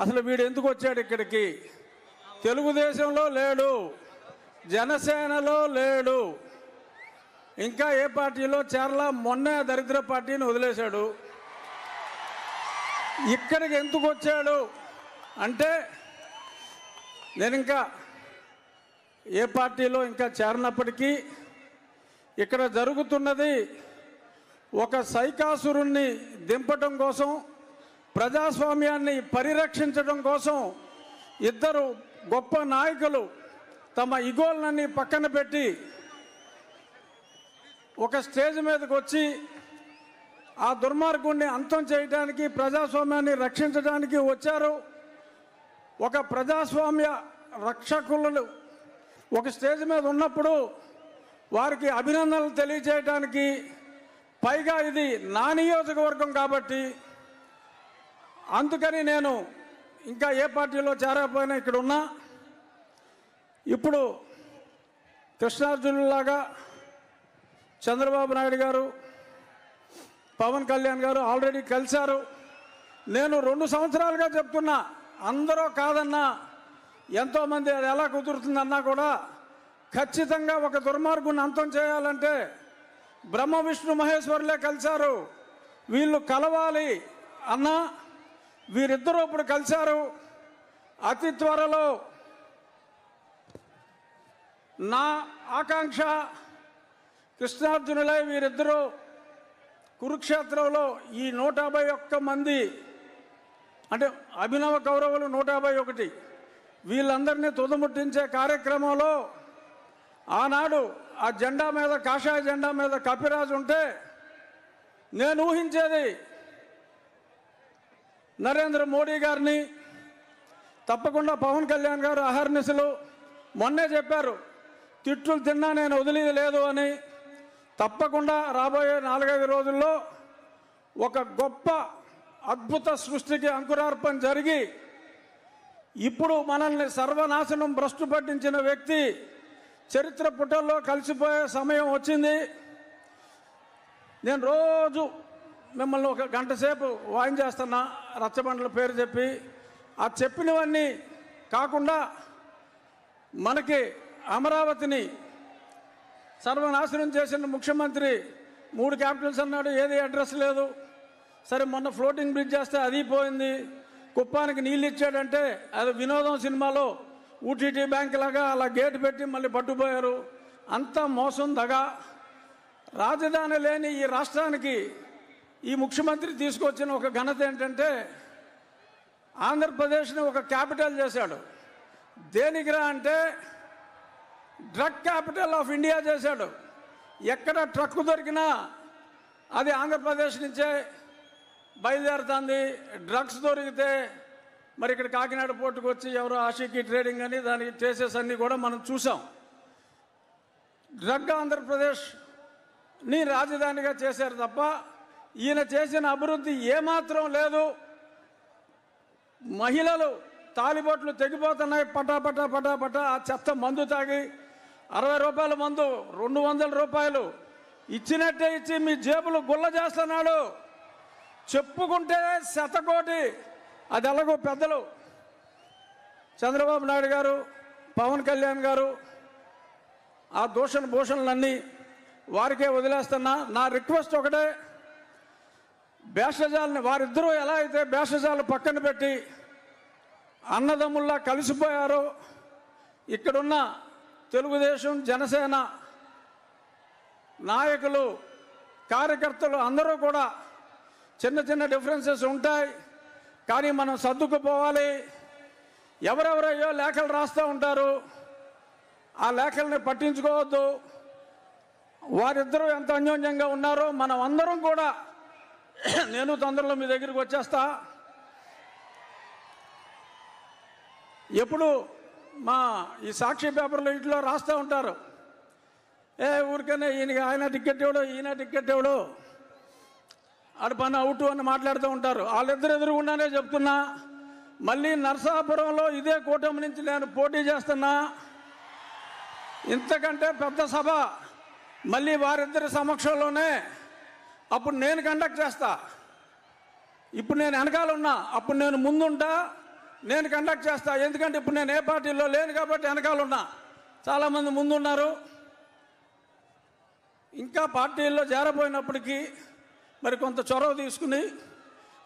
అసలు వీడు ఎందుకు వచ్చాడు ఇక్కడికి? తెలుగుదేశంలో లేడు, జనసేనలో లేడు, ఇంకా ఏ పార్టీలో చేరలా. మొన్నే దరిద్ర పార్టీని వదిలేశాడు. ఇక్కడికి ఎందుకు వచ్చాడు అంటే, నేను ఇంకా ఏ పార్టీలో ఇంకా చేరినప్పటికీ ఇక్కడ జరుగుతున్నది ఒక సైకాసురుణ్ణి దింపటం కోసం, ప్రజాస్వామ్యాన్ని పరిరక్షించడం కోసం ఇద్దరు గొప్ప నాయకులు తమ ఇగోలన్నీ పక్కన పెట్టి ఒక స్టేజ్ మీదకి వచ్చి ఆ దుర్మార్గుణ్ణి అంతం చేయడానికి, ప్రజాస్వామ్యాన్ని రక్షించడానికి వచ్చారు. ఒక ప్రజాస్వామ్య రక్షకులు ఒక స్టేజ్ మీద ఉన్నప్పుడు వారికి అభినందనలు తెలియజేయడానికి, పైగా ఇది నా నియోజకవర్గం కాబట్టి అందుకని నేను ఇంకా ఏ పార్టీలో చేరకపోయినా ఇక్కడ ఉన్నా. ఇప్పుడు కృష్ణార్జునులాగా చంద్రబాబు నాయుడు గారు, పవన్ కళ్యాణ్ గారు ఆల్రెడీ కలిశారు. నేను 2 సంవత్సరాలుగా చెప్తున్నా, అందరూ కాదన్నా, ఎంతోమంది అది ఎలా కుదురుతుందన్నా కూడా ఖచ్చితంగా ఒక దుర్మార్గుని అంతం చేయాలంటే బ్రహ్మ విష్ణు మహేశ్వరులే కలిశారు. వీళ్ళు కలవాలి అన్నా వీరిద్దరూ ఇప్పుడు కలిశారు. అతి త్వరలో నా ఆకాంక్ష కృష్ణార్జునులై వీరిద్దరూ కురుక్షేత్రంలో ఈ 151 మంది అంటే అభినవ కౌరవులు 151 వీళ్ళందరినీ తుదముట్టించే కార్యక్రమంలో ఆనాడు ఆ జెండా మీద, కాషాయ జెండా మీద కపిరాజు ఉంటే నేను ఊహించేది నరేంద్ర మోడీ గారిని, తప్పకుండా పవన్ కళ్యాణ్ గారు అహర్నిశలు మొన్నే చెప్పారు, తిట్లు తిన్నా నేను వదిలేది లేదు అని. తప్పకుండా రాబోయే 4-5 రోజుల్లో ఒక గొప్ప అద్భుత సృష్టికి అంకురార్పణ జరిగి ఇప్పుడు మనల్ని సర్వనాశనం భ్రష్టు పట్టించిన వ్యక్తి చరిత్ర పుటల్లో కలిసిపోయే సమయం వచ్చింది. నేను రోజు మిమ్మల్ని 1 గంట సేపు వాయించేస్తున్నా రచ్చబండల పేరు చెప్పి. ఆ చెప్పినవన్నీ కాకుండా మనకి అమరావతిని సర్వనాశనం చేసిన ముఖ్యమంత్రి 3 క్యాపిటల్స్ అన్నాడు, ఏది అడ్రస్ లేదు. సరే మొన్న ఫ్లోటింగ్ బ్రిడ్జ్ చేస్తే అది పోయింది. కుప్పానికి నీళ్ళు ఇచ్చాడంటే అది వినోదం సినిమాలో ఊటీటీ బ్యాంక్ లాగా అలా గేటు పెట్టి మళ్ళీ పట్టుపోయారు. అంతా మోసం, దగా. రాజధాని లేని ఈ రాష్ట్రానికి ఈ ముఖ్యమంత్రి తీసుకొచ్చిన ఒక ఘనత ఏంటంటే ఆంధ్రప్రదేశ్ని ఒక క్యాపిటల్ చేశాడు. దేనికిరా అంటే డ్రగ్ క్యాపిటల్ ఆఫ్ ఇండియా చేశాడు. ఎక్కడ ట్రక్కు దొరికినా అది ఆంధ్రప్రదేశ్ నుంచే బయలుదేరుతుంది. డ్రగ్స్ దొరికితే మరి ఇక్కడ కాకినాడ పోర్టుకు వచ్చి ఎవరో ఆషికి ట్రేడింగ్ అని దానికి ట్రేసెస్ అన్నీ కూడా మనం చూసాం. డ్రగ్ ఆంధ్రప్రదేశ్ని రాజధానిగా చేశారు తప్ప ఈయన చేసిన అభివృద్ధి ఏమాత్రం లేదు. మహిళలు తాలిబొట్లు తెగిపోతున్నాయి పటాపటా పటాపటా. ఆ చెత్త మందు తాగి 60 రూపాయల మందు 200 రూపాయలు ఇచ్చినట్టే ఇచ్చి మీ జేబులు గుల్ల చేస్తున్నాడు. చెప్పుకుంటే శతకోటి. అది ఎలాగో పెద్దలు చంద్రబాబు నాయుడు గారు, పవన్ కళ్యాణ్ గారు ఆ దూషణ భూషణలన్నీ వారికే వదిలేస్తున్నా. నా రిక్వెస్ట్ ఒకటే, భేషజాలని వారిద్దరూ ఎలా అయితే భేషజాలు పక్కన పెట్టి అన్నదమ్ముల్లా కలిసిపోయారో ఇక్కడున్న తెలుగుదేశం, జనసేన నాయకులు, కార్యకర్తలు అందరూ కూడా చిన్న చిన్న డిఫరెన్సెస్ ఉంటాయి, కానీ మనం సర్దుకుపోవాలి. ఎవరెవరయ్యో లేఖలు రాస్తూ ఉంటారు, ఆ లేఖల్ని పట్టించుకోవద్దు. వారిద్దరూ ఎంత అన్యోన్యంగా ఉన్నారో మనం అందరం కూడా, నేను తొందరలో మీ దగ్గరికి వచ్చేస్తా. ఎప్పుడు మా ఈ సాక్షి పేపర్లో ఇంట్లో రాస్తూ ఉంటారు, ఊరికనే ఈయనకి ఆయన టికెట్ ఇవ్వడు, ఈయన టికెట్ ఇవ్వడు, ఆడ పని అవుట్ అని మాట్లాడుతూ ఉంటారు. వాళ్ళిద్దరు ఎదురుగుండానే చెప్తున్నా, మళ్ళీ నరసాపురంలో ఇదే కూటమి నుంచి నేను పోటీ చేస్తున్నా. ఇంతకంటే పెద్ద సభ మళ్ళీ వారిద్దరి సమక్షంలోనే అప్పుడు నేను కండక్ట్ చేస్తా. ఇప్పుడు నేను వెనకాల ఉన్నా, అప్పుడు నేను ముందుంటా. నేను కండక్ట్ చేస్తా. ఎందుకంటే ఇప్పుడు నేను ఏ పార్టీలో లేను కాబట్టి వెనకాల ఉన్నా, చాలామంది ముందున్నారు. ఇంకా పార్టీల్లో చేరబోయినప్పటికీ మరి కొంత చొరవ తీసుకుని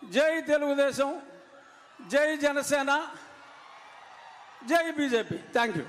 జై తెలుగుదేశం, జై జనసేన, జై బీజేపీ. Thank you.